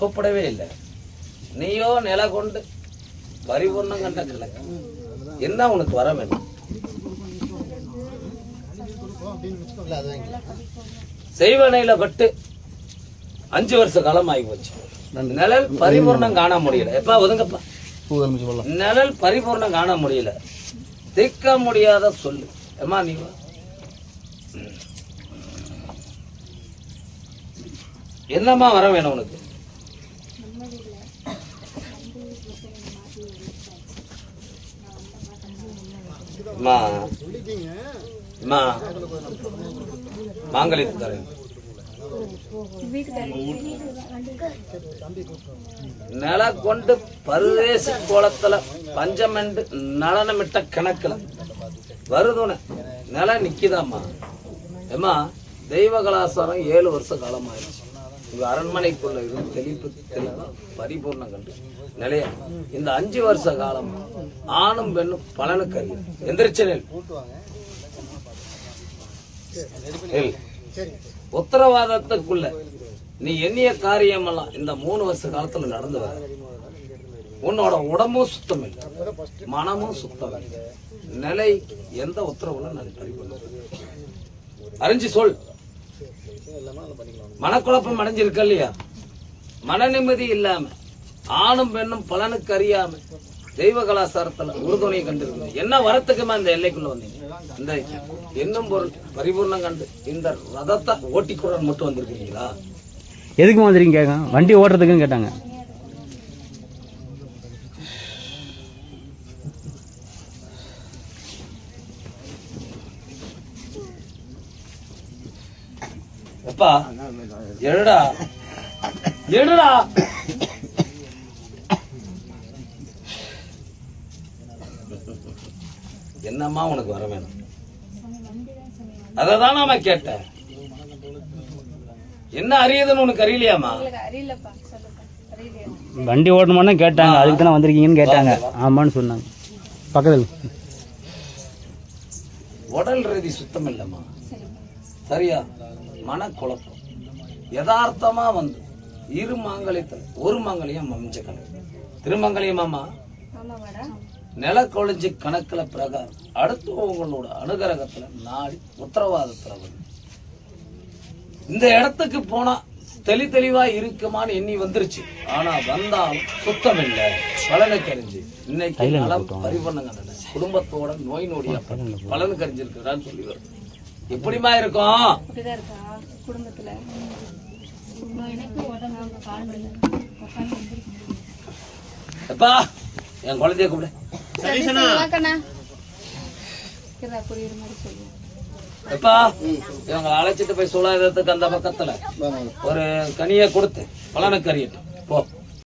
கூப்பிடவே இல்லை. நீயோ நில கொண்டு பரிபூர்ணம் கண்ட கிழக்கு என்ன உனக்கு வர வேண்டும்? செய்வனையில பட்டு 5 வருஷ காலம் ஆகி போச்சு. நிழல் பரிபூர்ணம் காண முடியல. எப்ப ஒதுங்கப்பா, நிழல் பரிபூர்ணம் காண முடியல. திக்க முடியாத சொல்லு ஏமா நீ என்னமா வர வேணும் உனக்கு? மாங்கலியத்துக்காரன் நில கொண்டு பருதேசி கோலத்துல பஞ்சமெண்டு நலனமிட்ட கணக்குல வருதுன நில நிக்குதாம்மா. ஏமா தெய்வ கலாச்சாரம் 7 வருஷ காலம் ஆயிடுச்சு. உங்க அரண்மனைக்குள்ள இருந்து தெளிப்பா பரிபூர்ணம் கண்டு நிலைய இந்த 5 வருஷ காலம் ஆணும் பெண்ணும் பலனுக்கு அறிய எந்திரிச்சனேல் உத்தரவாதத்துக்குள்ள நீ எண்ணிய காரியம் எல்லாம் இந்த 3 வருஷ காலத்துல நடந்து வர. உன்னோட உடம்பும் சுத்தம் இல்லை, மனமும் சுத்தம் இல்லை. நிலை எந்த உத்தரவுல நான் அறிஞ்சு சொல். மனக்குழப்பம் அடைஞ்சிருக்க இல்லையா? மன நிம்மதி இல்லாம ஆணும் பெண்ணும் பலனுக்கு அறியாம தெய்வ கலாச்சாரத்துல உறுதுணையை கண்டிருக்கு. என்ன வரத்துக்குமா இந்த எல்லைக்குள்ள வந்தீங்க? இந்த என்னும் பொருள் பரிபூர்ணம் கண்டு இந்த ரதத்தை ஓட்டிக்கூட மட்டும் வந்திருக்கீங்களா? எதுக்கு வந்துருக்கீங்க? கேட்க வண்டி ஓட்டுறதுக்குன்னு கேட்டாங்க. எப்பா எழுடா எழுடா. என்னம்மா உனக்கு வர வேணும்? அததான் நாம கேட்டேன். என்ன அறியுதுன்னு உனக்கு அறியலையாமா? வண்டி ஓட்டணும்னு கேட்டாங்க. அதுக்கு தானே வந்திருக்கீங்கன்னு கேட்டாங்க. ஆமான்னு சொன்னாங்க. பக்கத்தில் உடல் ரீதி சுத்தம் இல்லம்மா. சரியா? மனக்குழப்பம் யதார்த்தமா வந்து 2 மாங்கலியத்தில் 1 மாங்கலியம் அமைஞ்ச கணக்கு திருமங்கலியமாமா. நில கொழிஞ்சு கணக்குல பிரகாரம் அடுத்து உங்களோட அனுகிரகத்துல நாடி உத்தரவாதத்துல வந்து இந்த இடத்துக்கு போனா தெளிவா இருக்குமான்னு எண்ணி வந்துருச்சு. ஆனா வந்தாலும் சுத்தம் இல்லை, பலனுக்கு அறிஞ்சு இன்னைக்கு நலம் பரிபூர்ணங்க குடும்பத்தோட நோய் நொடியா பலனுக்கு அறிஞ்சிருக்கிறான்னு சொல்லி வருது. எப்படிமா இருக்கும் குடும்பத்துல? எப்பா என் குழந்தைய கூப்பிட. எப்பா இவங்க அழைச்சிட்டு போய் சூழாயுதத்துக்கு அந்த பக்கத்துல ஒரு கனியை கொடுத்து பலனுக்கு அறியட்டும் போ.